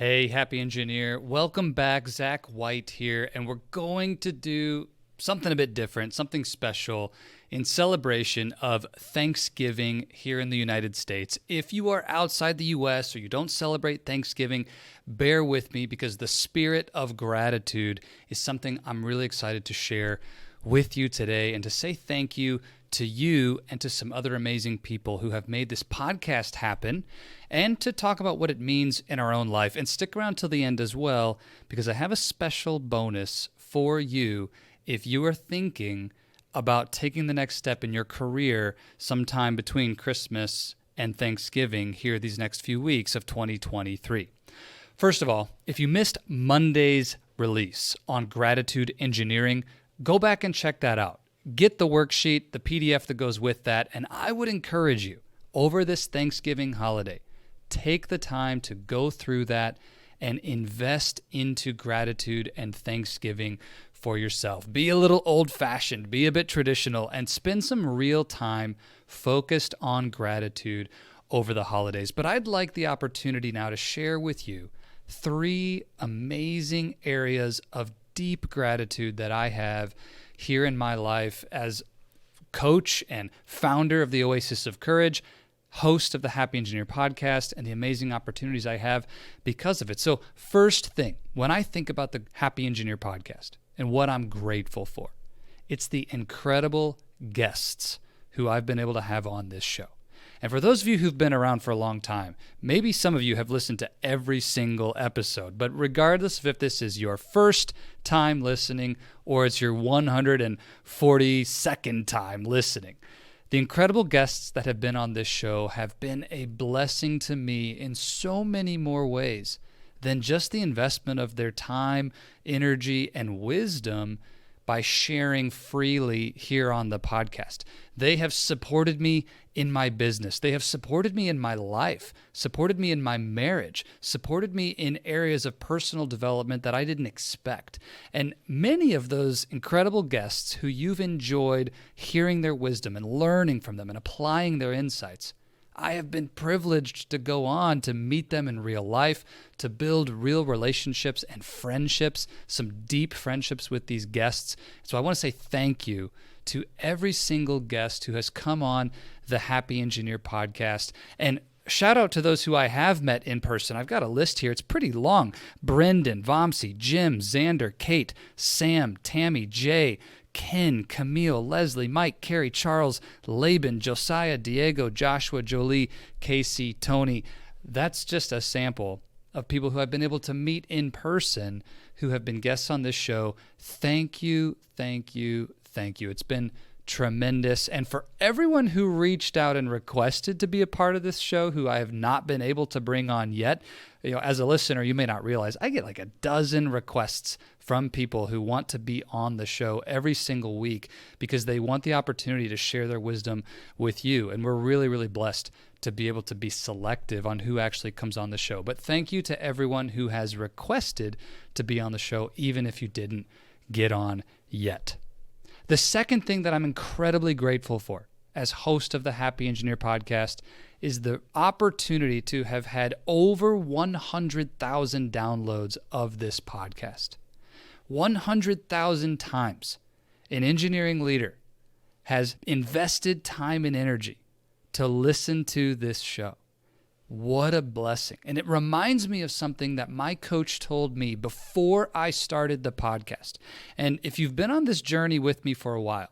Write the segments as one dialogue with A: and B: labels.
A: Hey, Happy Engineer. Welcome back. Zach White here, and we're going to do something a bit different, something special in celebration of Thanksgiving here in the United States. If you are outside the U.S. or you don't celebrate Thanksgiving, bear with me because the spirit of gratitude is something I'm really excited to share with you today and to say thank you to you and to some other amazing people who have made this podcast happen, and to talk about what it means in our own life. And stick around till the end as well, because I have a special bonus for you if you are thinking about taking the next step in your career sometime between Christmas and Thanksgiving here these next few weeks of 2023. First of all, if you missed Monday's release on gratitude engineering, go back and check that out. Get the worksheet, the PDF that goes with that, and I would encourage you over this Thanksgiving holiday, take the time to go through that and invest into gratitude and Thanksgiving for yourself. Be a little old-fashioned, be a bit traditional, and spend some real time focused on gratitude over the holidays. But I'd like the opportunity now to share with you 3 amazing areas of deep gratitude that I have here in my life as coach and founder of the Oasis of Courage, host of the Happy Engineer podcast, and the amazing opportunities I have because of it. So first thing, when I think about the Happy Engineer podcast and what I'm grateful for, it's the incredible guests who I've been able to have on this show. And for those of you who've been around for a long time, maybe some of you have listened to every single episode, but regardless of if this is your first time listening or it's your 142nd time listening, the incredible guests that have been on this show have been a blessing to me in so many more ways than just the investment of their time, energy, and wisdom by sharing freely here on the podcast. They have supported me in my business. They have supported me in my life, supported me in my marriage, supported me in areas of personal development that I didn't expect. And many of those incredible guests who you've enjoyed hearing their wisdom and learning from them and applying their insights, I have been privileged to go on to meet them in real life, to build real relationships and friendships, some deep friendships with these guests. So I want to say thank you to every single guest who has come on the Happy Engineer podcast. And shout out to those who I have met in person. I've got a list here. It's pretty long. Brendan, Vamsi, Jim, Xander, Kate, Sam, Tammy, Jay, Ken, Camille, Leslie, Mike, Carrie, Charles, Laban, Josiah, Diego, Joshua, Jolie, Casey, Tony. That's just a sample of people who I've been able to meet in person who have been guests on this show. Thank you, thank you, thank you. It's been tremendous. And for everyone who reached out and requested to be a part of this show, who I have not been able to bring on yet, as a listener, you may not realize I get like a dozen requests from people who want to be on the show every single week because they want the opportunity to share their wisdom with you. And we're really, really blessed to be able to be selective on who actually comes on the show. But thank you to everyone who has requested to be on the show, even if you didn't get on yet. The second thing that I'm incredibly grateful for as host of the Happy Engineer podcast is the opportunity to have had over 100,000 downloads of this podcast. 100,000 times an engineering leader has invested time and energy to listen to this show. What a blessing. And it reminds me of something that my coach told me before I started the podcast. And if you've been on this journey with me for a while,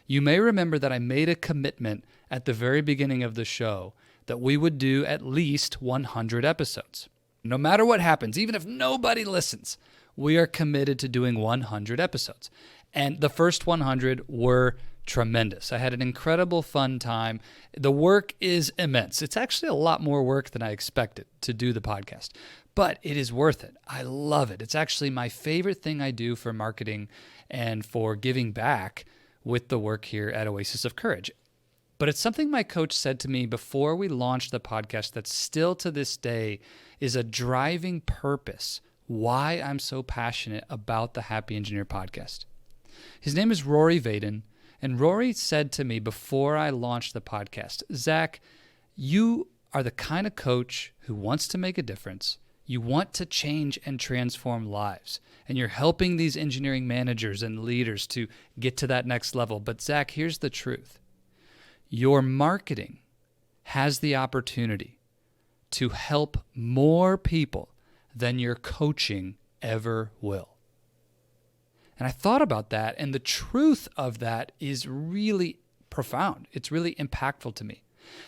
A: you may remember that I made a commitment at the very beginning of the show that we would do at least 100 episodes. No matter what happens, even if nobody listens, we are committed to doing 100 episodes. And the first 100 were tremendous. I had an incredible fun time. The work is immense. It's actually a lot more work than I expected to do the podcast, but it is worth it. I love it. It's actually my favorite thing I do for marketing and for giving back with the work here at Oasis of Courage. But it's something my coach said to me before we launched the podcast that still to this day is a driving purpose why I'm so passionate about the Happy Engineer podcast. His name is Rory Vaden, and Rory said to me before I launched the podcast, Zach, you are the kind of coach who wants to make a difference. You want to change and transform lives. And you're helping these engineering managers and leaders to get to that next level. But Zach, here's the truth. Your marketing has the opportunity to help more people than your coaching ever will. And I thought about that, and the truth of that is really profound. It's really impactful to me.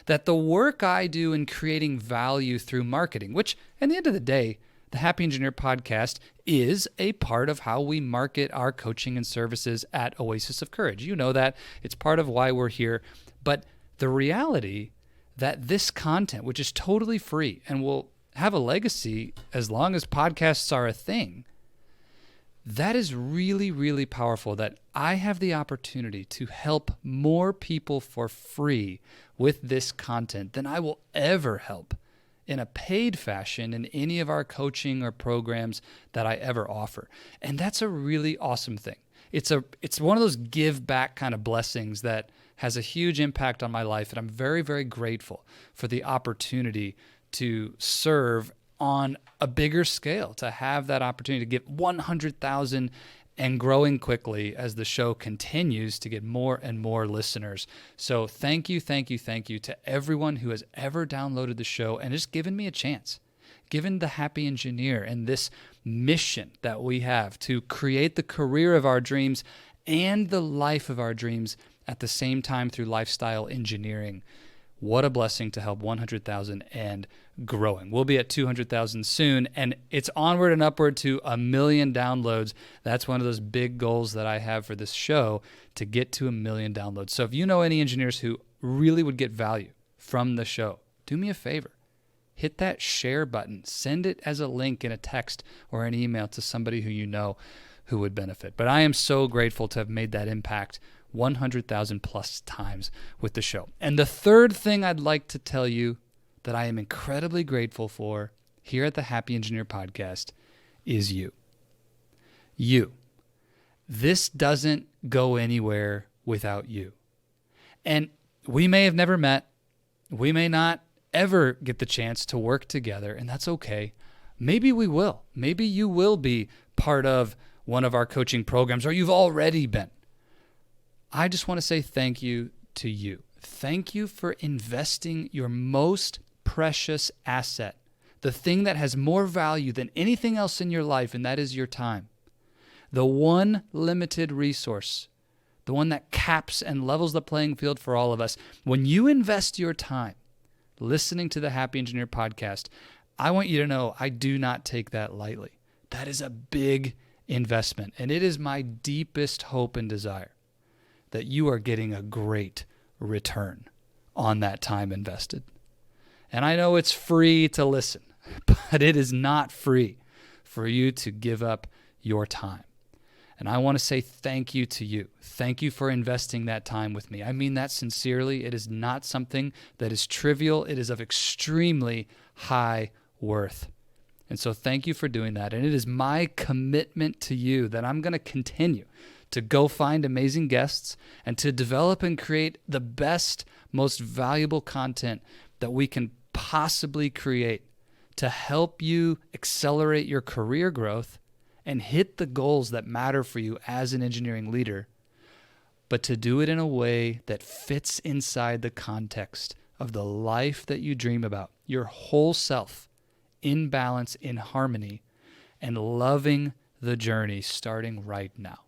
A: That the work I do in creating value through marketing, which at the end of the day, the Happy Engineer podcast is a part of how we market our coaching and services at Oasis of Courage. You know that. It's part of why we're here. But the reality that this content, which is totally free and will have a legacy as long as podcasts are a thing, that is really, really powerful, that I have the opportunity to help more people for free with this content than I will ever help in a paid fashion in any of our coaching or programs that I ever offer. And that's a really awesome thing. It's one of those give back kind of blessings that has a huge impact on my life. And I'm very, very grateful for the opportunity to serve on a bigger scale, to have that opportunity to get 100,000 and growing quickly as the show continues to get more and more listeners. So thank you to everyone who has ever downloaded the show and just given me a chance, given the Happy Engineer and this mission that we have to create the career of our dreams and the life of our dreams at the same time through lifestyle engineering. What a blessing to help 100,000 and growing. We'll be at 200,000 soon, and it's onward and upward to 1 million downloads. That's one of those big goals that I have for this show, to get to 1 million downloads. So if you know any engineers who really would get value from the show, do me a favor. Hit that share button. Send it as a link in a text or an email to somebody who you know who would benefit. But I am so grateful to have made that impact 100,000 plus times with the show. And the third thing I'd like to tell you that I am incredibly grateful for here at the Happy Engineer podcast is you. You. This doesn't go anywhere without you. And we may have never met. We may not ever get the chance to work together, and that's okay. Maybe we will. Maybe you will be part of one of our coaching programs, or you've already been. I just want to say thank you to you. Thank you for investing your most precious asset, the thing that has more value than anything else in your life, and that is your time. The one limited resource, the one that caps and levels the playing field for all of us. When you invest your time listening to the Happy Engineer podcast, I want you to know I do not take that lightly. That is a big investment, and it is my deepest hope and desire that you are getting a great return on that time invested. And I know it's free to listen, but it is not free for you to give up your time. And I want to say thank you to you. Thank you for investing that time with me. I mean that sincerely. It is not something that is trivial. It is of extremely high worth. And so thank you for doing that. And it is my commitment to you that I'm going to continue to go find amazing guests and to develop and create the best, most valuable content that we can possibly create to help you accelerate your career growth and hit the goals that matter for you as an engineering leader, but to do it in a way that fits inside the context of the life that you dream about, your whole self, in balance, in harmony, and loving the journey starting right now.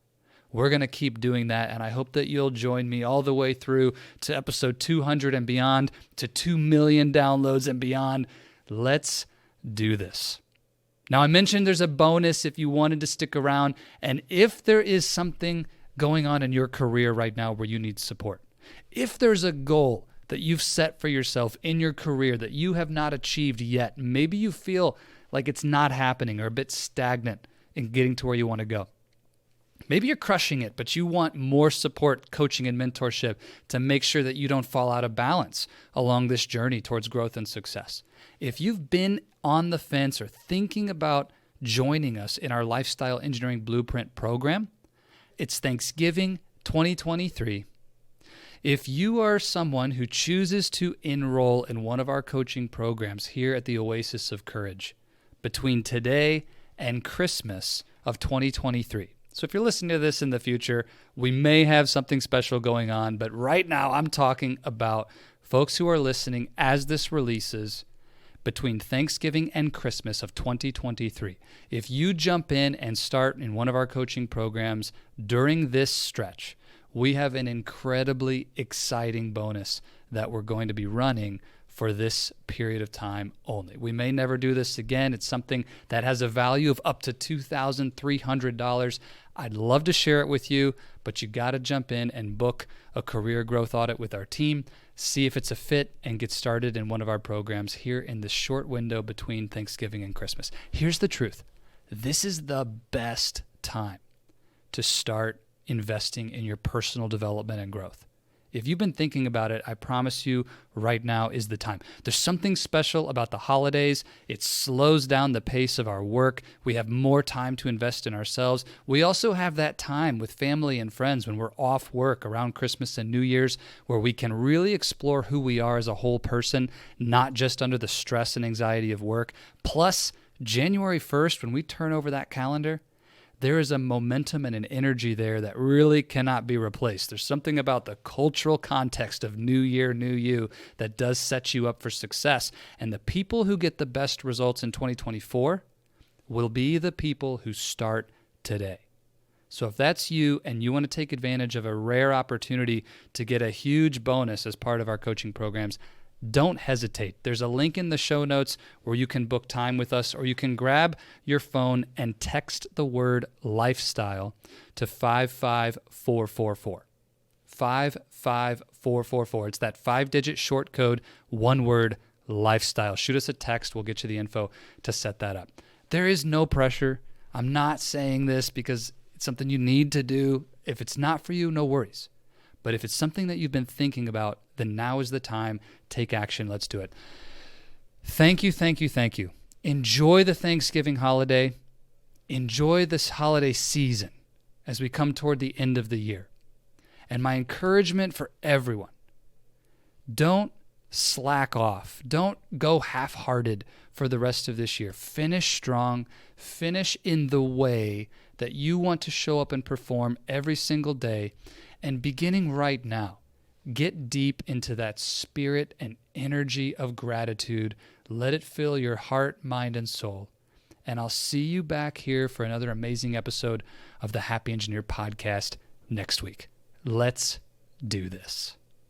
A: We're going to keep doing that, and I hope that you'll join me all the way through to episode 200 and beyond, to 2 million downloads and beyond. Let's do this. Now, I mentioned there's a bonus if you wanted to stick around, and if there is something going on in your career right now where you need support, if there's a goal that you've set for yourself in your career that you have not achieved yet, maybe you feel like it's not happening or a bit stagnant in getting to where you want to go. Maybe you're crushing it, but you want more support, coaching, and mentorship to make sure that you don't fall out of balance along this journey towards growth and success. If you've been on the fence or thinking about joining us in our Lifestyle Engineering Blueprint program, it's Thanksgiving 2023. If you are someone who chooses to enroll in one of our coaching programs here at the Oasis of Courage, between today and Christmas of 2023. So if you're listening to this in the future, we may have something special going on, but right now I'm talking about folks who are listening as this releases between Thanksgiving and Christmas of 2023. If you jump in and start in one of our coaching programs during this stretch, we have an incredibly exciting bonus that we're going to be running for this period of time only. We may never do this again. It's something that has a value of up to $2,300. I'd love to share it with you, but you got to jump in and book a career growth audit with our team, see if it's a fit, and get started in one of our programs here in the short window between Thanksgiving and Christmas. Here's the truth. This is the best time to start investing in your personal development and growth. If you've been thinking about it, I promise you right now is the time. There's something special about the holidays. It slows down the pace of our work. We have more time to invest in ourselves. We also have that time with family and friends when we're off work around Christmas and New Year's where we can really explore who we are as a whole person, not just under the stress and anxiety of work. Plus, January 1st, when we turn over that calendar, there is a momentum and an energy there that really cannot be replaced. There's something about the cultural context of New Year, New You that does set you up for success. And the people who get the best results in 2024 will be the people who start today. So if that's you and you want to take advantage of a rare opportunity to get a huge bonus as part of our coaching programs, don't hesitate. There's a link in the show notes where you can book time with us, or you can grab your phone and text the word lifestyle to 55444. 55444. It's that 5-digit short code, one word, lifestyle. Shoot us a text. We'll get you the info to set that up. There is no pressure. I'm not saying this because it's something you need to do. If it's not for you, no worries. But if it's something that you've been thinking about, then now is the time. Take action. Let's do it. Thank you, thank you, thank you. Enjoy the Thanksgiving holiday. Enjoy this holiday season as we come toward the end of the year. And my encouragement for everyone, don't slack off. Don't go half-hearted for the rest of this year. Finish strong. Finish in the way that you want to show up and perform every single day. And beginning right now, get deep into that spirit and energy of gratitude. Let it fill your heart, mind, and soul. And I'll see you back here for another amazing episode of the Happy Engineer Podcast next week. Let's do this.